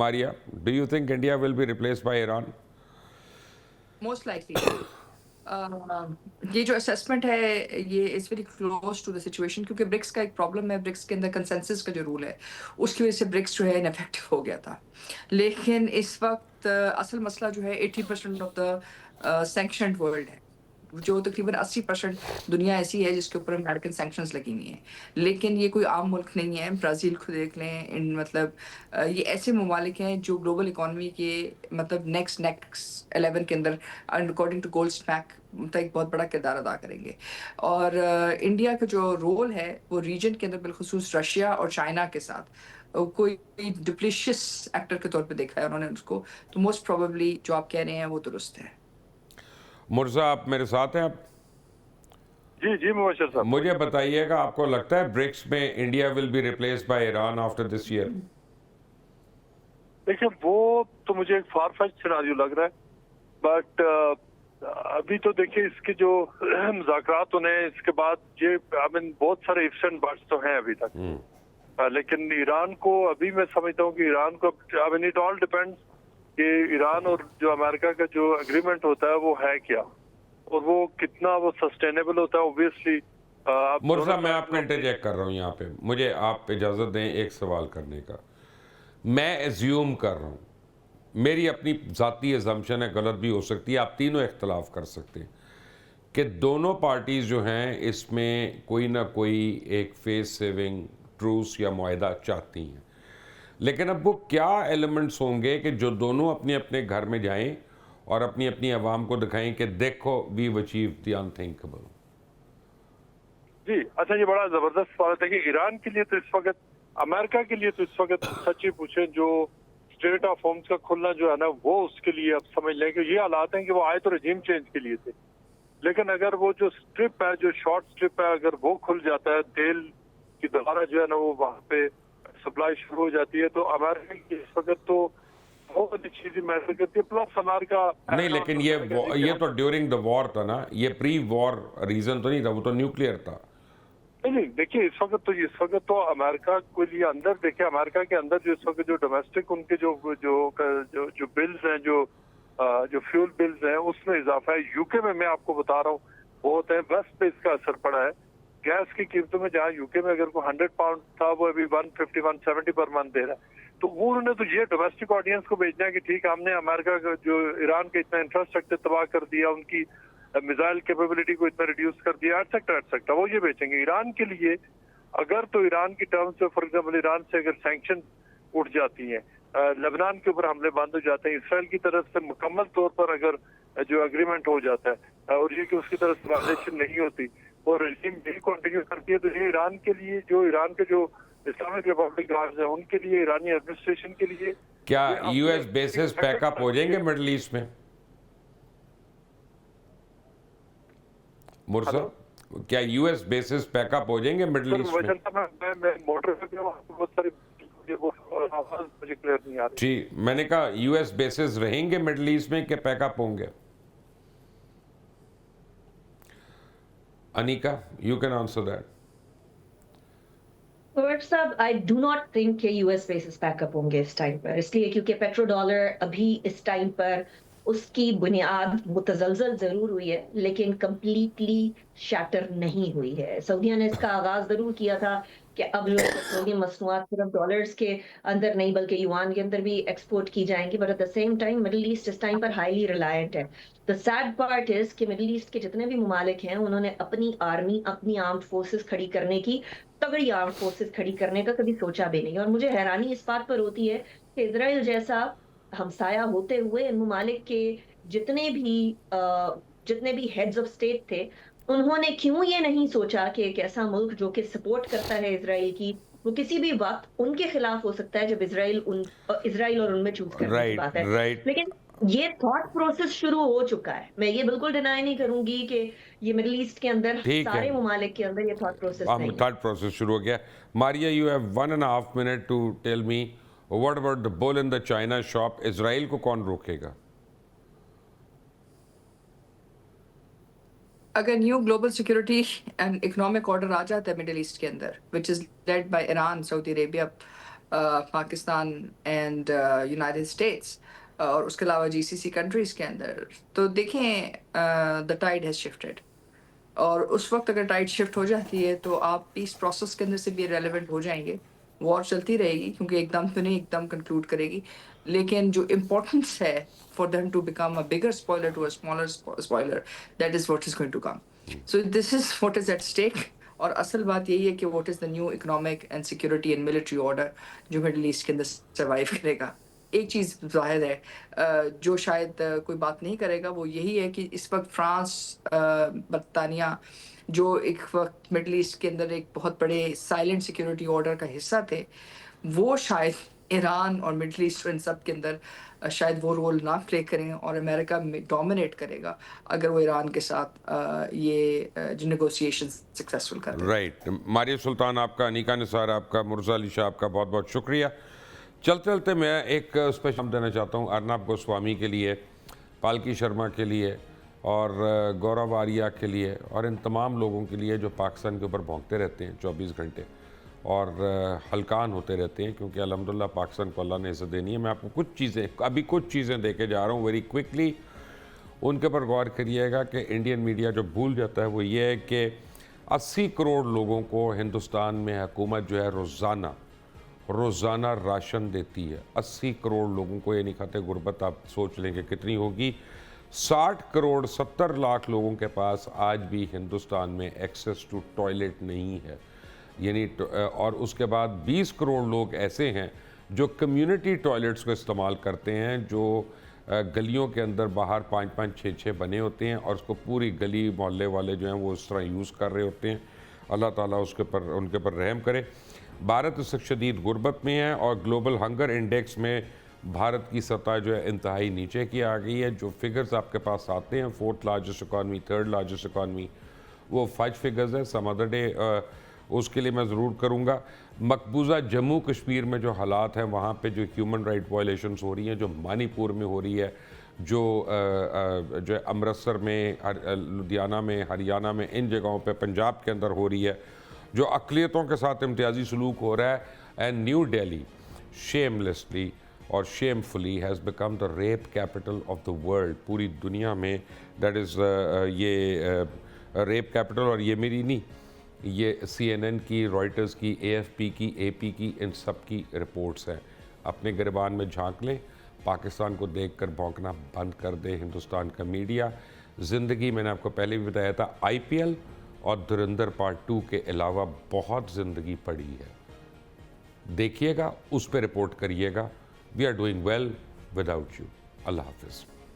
Maria, do you think India will be replaced by Iran? Most likely. ये जो assessment है ये is very close to the situation, क्योंकि BRICS का एक प्रॉब्लम है, ब्रिक्स के अंदर कंसेंसस का जो रूल है उसकी वजह से ब्रिक्स जो है इनफेक्टिव हो गया था। लेकिन इस वक्त असल मसला जो है 80% ऑफ द सैंक्शनड वर्ल्ड है, जो तकरीबन 80% दुनिया ऐसी है जिसके ऊपर अमेरिकन सैंक्शंस लगी हुई हैं। लेकिन ये कोई आम मुल्क नहीं है। ब्राज़ील को देख लें, इन मतलब ये ऐसे ममालिक हैं जो ग्लोबल इकॉनमी के मतलब नेक्स्ट 11 के अंदर अकॉर्डिंग टू गोल्डस्मैक एक बहुत बड़ा किरदार अदा करेंगे। और इंडिया का जो रोल है वो रीजन के अंदर बिलखुसूस रशिया और चाइना के साथ कोई डिप्लिशियस एक्टर के तौर पे देखा है उन्होंने उसको। तो मोस्ट प्रोबेबली जो आप कह रहे हैं वो दुरुस्त है। मुर्जा, आप मेरे साथ हैं? आप जी जी मुबशर साहब, मुझे बताइएगा, आपको लगता है ब्रिक्स में India will be replaced by Iran after this year? देखिए वो तो मुझे एक फार फेच्ड सिनेरियो लग रहा है, बट अभी तो देखिए इसके जो मुज़ाकरात होने इसके बाद ये बहुत सारे इफ्स एंड बट्स तो हैं अभी तक। लेकिन ईरान को अभी मैं समझता हूँ कि ईरान को इट ऑल डिपेंड्स कि ईरान और जो अमेरिका का जो एग्रीमेंट होता है वो है क्या और वो कितना वो सस्टेनेबल होता है। ऑब्वियसली मुर्जा, मैं आपको इंटरजेक्ट कर रहा हूँ यहाँ पे, मुझे आप इजाज़त दें एक सवाल करने का। मैं एज्यूम कर रहा हूँ, मेरी अपनी ज़ाती एजम्पशन है, गलत भी हो सकती है, आप तीनों इख्तलाफ कर सकते हैं कि दोनों पार्टीज़ जो हैं इसमें कोई ना कोई एक फेस सेविंग ट्रूस या मुआहदा चाहती हैं। लेकिन अब वो क्या एलिमेंट्स होंगे कि जो दोनों अपने अपने घर में जाएं और अपनी अपनी आवाम को दिखाएं कि देखो वी अचीव द अनथिंकेबल? जी अच्छा, ये बड़ा जबरदस्त सवाल है कि ईरान के लिए तो इस वक्त, अमेरिका के लिए तो इस वक्त सच्ची पूछे जो स्टेट ऑफ होम्स का खुलना जो है ना वो उसके लिए अब समझ लें कि ये हालात हैं कि वो आए तो रजीम चेंज के लिए थे। लेकिन अगर वो जो स्ट्रिप है, जो शॉर्ट स्ट्रिप है, अगर वो खुल जाता है, तेल की दोबारा जो है ना वो वहाँ पे सप्लाई शुरू हो जाती है, तो अमेरिका की इस वक्त तो बहुत अच्छी चीजें मैटर करती है। प्लस अमेरिका नहीं, लेकिन ये तो ड्यूरिंग द वॉर था ना, ये प्री वॉर रीजन तो नहीं था, वो तो न्यूक्लियर था। नहीं देखिए इस वक्त तो अमेरिका के लिए अंदर देखिए, अमेरिका के अंदर जो इस वक्त जो डोमेस्टिक उनके जो जो जो जो बिल्स हैं, जो फ्यूल बिल्स हैं उसमें इजाफा है। यूके में मैं आपको बता रहा हूँ बहुत है, वेस्ट पे इसका असर पड़ा है। गैस की कीमतों में जहाँ यूके में अगर कोई 100 पाउंड था वो अभी 150 170 पर मंथ दे रहा है। तो वो उन्होंने तो ये डोमेस्टिक ऑडियंस को भेजना है कि ठीक है हमने अमेरिका का जो ईरान का इतना इंफ्रास्ट्रक्चर तबाह कर दिया, उनकी मिसाइल कैपेबिलिटी को इतना रिड्यूस कर दिया, एटसेक्ट्रा वो ये बेचेंगे। ईरान के लिए अगर तो ईरान की टर्म्स में फॉर एग्जाम्पल ईरान से अगर सैंक्शन उठ जाती हैं, लेबनान के ऊपर हमले बंद हो जाते हैं, इसराइल की तरफ से मुकम्मल तौर पर अगर जो एग्रीमेंट हो जाता है और ये कि उसकी तरफ से वायलेशन नहीं होती और रेजिम यही कंटिन्यू करती है, तो ये ईरान के लिए, जो ईरान के जो इस्लामिक रिपब्लिक गार्ड्स हैं उनके लिए, ईरानी एडमिनिस्ट्रेशन के लिए, क्या यूएस बेसिस पैकअप हो जाएंगे मिडल ईस्ट में? मुर्जा, क्या यूएस बेसिस पैकअप हो जाएंगे मिडल ईस्ट में? मैं मोटर पे बहुत सारी आवाज मुझे क्लियर नहीं आ रही। जी, मैंने कहा यूएस बेसिस रहेंगे मिडल ईस्ट में कि पैकअप होंगे? Anika, you can answer that. साहब, आई डू नॉट थिंक कि यूएस बेसिस पैकअप होंगे इस टाइम पर, इसलिए क्योंकि पेट्रो डॉलर अभी इस टाइम पर उसकी बुनियाद मुतजलजल जरूर हुई है लेकिन कंप्लीटली शैटर नहीं हुई है। सऊदीया ने इसका आगाज जरूर किया था कि अब जो पेट्रोलियम मसनूआत सिर्फ डॉलर्स के अंदर नहीं बल्कि युआन के अंदर भी एक्सपोर्ट की जाएंगी, but at the same time middle east इस टाइम पर हाईली रिलायंट है। द सैड पार्ट इज कि मिडिल ईस्ट के जितने भी ममालिक हैं उन्होंने अपनी आर्मी, अपनी आर्म्ड फोर्सेस खड़ी करने की, तगड़ी आर्म्ड फोर्सेस खड़ी करने का कभी सोचा भी नहीं। और मुझे हैरानी इस बात पर होती है कि इजराइल जैसा हमसाया होते हुए इन ममालिक के जितने भी हेड्स ऑफ स्टेट थे उन्होंने क्यों ये नहीं सोचा कि एक ऐसा मुल्क जो कि सपोर्ट करता है इसराइल की, वो किसी भी वक्त उनके खिलाफ हो सकता है जब इसराइल और उनमें चूज करने की बात है। लेकिन ये थॉट प्रोसेस शुरू हो चुका है। मैं ये बिल्कुल डिनाई नहीं करूंगी कि ये मिडिल ईस्ट के अंदर सारे ममालिक के अंदर ये थॉट प्रोसेस नहीं है। थॉट प्रोसेस शुरू हो गया। Maria, you have 1.5 minute to tell me what about the bull in the China shop? Israel को कौन रोकेगा? अगर new global security and economic order आ जाता है मिडिल ईस्ट के अंदर, which is led by Iran, Saudi Arabia Pakistan and United States اور اس کے علاوہ GCC کنٹریز کے اندر. تو دیکھیں دا ٹائڈ ہیز شفٹیڈ, اور اس وقت اگر ٹائڈ شفٹ ہو جاتی ہے تو آپ پیس پروسیس کے اندر سے بھی ریلیونٹ ہو جائیں گے. وار چلتی رہے گی کیونکہ ایک دم تو نہیں ایک دم کنکلوڈ کرے گی, لیکن جو امپورٹنس ہے for them to become a bigger spoiler to a smaller spoiler, that is what is going to come. So this is what is at stake. اور اصل بات یہی ہے کہ what is the new economic and security and military order جو middle east کے اندر survive کرے گا. ایک چیز ظاہر ہے جو شاید کوئی بات نہیں کرے گا, وہ یہی ہے کہ اس وقت فرانس, برطانیہ, جو ایک وقت مڈل ایسٹ کے اندر ایک بہت بڑے سائلنٹ سیکورٹی آرڈر کا حصہ تھے, وہ شاید ایران اور مڈل ایسٹ ان سب کے اندر شاید وہ رول نہ پلے کریں, اور امریکہ ڈومینیٹ کرے گا اگر وہ ایران کے ساتھ یہ نیگوسیشن سکسیسفل کر دیں. رائٹ. ماریہ سلطان آپ کا, انیکا نثار آپ کا, مرزا علی شاہ آپ کا بہت بہت شکریہ. چلتے چلتے میں ایک اسپیشل دینا چاہتا ہوں ارنب گوسوامی کے لیے, پالکی شرما کے لیے, اور گورو آریہ کے لیے, اور ان تمام لوگوں کے لیے جو پاکستان کے اوپر بھونکتے رہتے ہیں 24 گھنٹے اور ہلکان ہوتے رہتے ہیں, کیونکہ الحمدللہ پاکستان کو اللہ نے عزت دینی ہے. میں آپ کو کچھ چیزیں دے کے جا رہا ہوں ویری کوئکلی, ان کے اوپر غور کریے گا کہ انڈین میڈیا جو بھول جاتا ہے وہ یہ ہے کہ 80 کروڑ لوگوں کو ہندوستان میں حکومت جو ہے روزانہ راشن دیتی ہے. 80 کروڑ لوگوں کو یہ نہیں کھاتے. غربت آپ سوچ لیں کہ کتنی ہوگی. 60 کروڑ 70 لاکھ لوگوں کے پاس آج بھی ہندوستان میں ایکسیس ٹو ٹوائلٹ نہیں ہے, یعنی اور اس کے بعد 20 کروڑ لوگ ایسے ہیں جو کمیونٹی ٹوائلٹس کو استعمال کرتے ہیں, جو گلیوں کے اندر باہر 5-5 6-6 بنے ہوتے ہیں, اور اس کو پوری گلی محلے والے جو ہیں وہ اس طرح یوز کر رہے ہوتے ہیں. اللہ تعالیٰ ان کے اوپر رحم کرے. بھارت اس وقت شدید غربت میں ہے, اور گلوبل ہنگر انڈیکس میں بھارت کی سطح جو ہے انتہائی نیچے کی آ گئی ہے. جو فگرز آپ کے پاس آتے ہیں, 4th largest economy, 3rd largest economy, وہ فج فگرز ہیں. سم ادر ڈے اس کے لیے میں ضرور کروں گا. مقبوضہ جموں کشمیر میں جو حالات ہیں, وہاں پہ جو ہیومن رائٹ وائلیشنز ہو رہی ہیں, جو منی پور میں ہو رہی ہے, جو امرتسر میں, لدھیانہ میں, ہریانہ میں, ان جگہوں پہ, پنجاب کے اندر ہو رہی ہے, جو اقلیتوں کے ساتھ امتیازی سلوک ہو رہا ہے. اینڈ نیو دہلی شیملیسلی اور shamefully has become the rape capital of the world. پوری دنیا میں دیٹ از یہ ریپ کیپٹل, اور یہ میری نہیں, یہ CNN کی, رائٹرز کی, AFP کی, AP کی, ان سب کی رپورٹس ہیں. اپنے گریبان میں جھانک لیں, پاکستان کو دیکھ کر بھونکنا بند کر دیں ہندوستان کا میڈیا. زندگی میں نے آپ کو پہلے بھی بتایا تھا, IPL اور دھرندر پارٹ 2 کے علاوہ بہت زندگی پڑی ہے. دیکھیے گا, اس پہ رپورٹ کریے گا. We are doing well without you. اللہ حافظ.